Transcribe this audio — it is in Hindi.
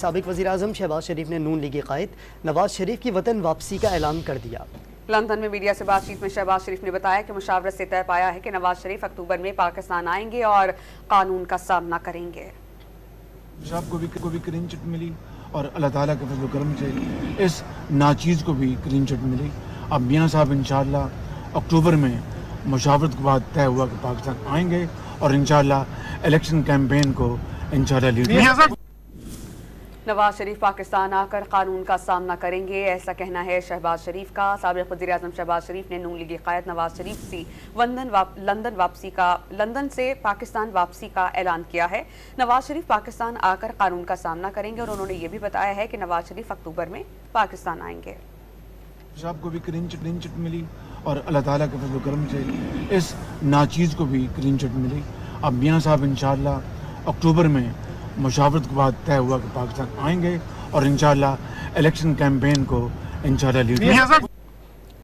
साबिक वज़ीर-ए-आज़म शहबाज शरीफ ने नून लीगी कायद नवाज शरीफ की वतन वापसी का ऐलान कर दिया। लंदन में मीडिया से बातचीत में शहबाज शरीफ ने बताया कि मुशावरत से तय पाया है कि नवाज शरीफ अक्टूबर में पाकिस्तान आएंगे और कानून का सामना करेंगे। को भी क्लीन चिट मिली और अल्लाह ताला के फज़ल करम से इस नाचीज़ को भी क्लीन चिट मिली। अब मियाँ साहब इंशाअल्लाह अक्टूबर में मुशावरत के बाद तय हुआ कि पाकिस्तान आएंगे और इंशाअल्लाह इलेक्शन कैंपेन को इंशाअल्लाह लीड। नवाज शरीफ पाकिस्तान आकर कानून का सामना करेंगे, ऐसा कहना है शहबाज शरीफ का। साबिक वज़ीर-ए-आज़म शहबाज शरीफ ने नून लीगी कायद नवाज शरीफ से लंदन से पाकिस्तान वापसी का ऐलान किया है। नवाज शरीफ पाकिस्तान आकर कानून का सामना करेंगे और उन्होंने ये भी बताया है कि नवाज शरीफ अक्टूबर में पाकिस्तान आएंगे। को भी क्लीन चिट मिली और अल्लाह ताला के फज़ल करम से इस नाचीज़ को भी क्लीन चिट मिली। अब मियाँ साहब इंशाअल्लाह अक्टूबर में मुशावरत के बाद तय हुआ कि पाकिस्तान आएंगे और इंशाअल्लाह इलेक्शन कैंपेन को इंशाअल्लाह लीड।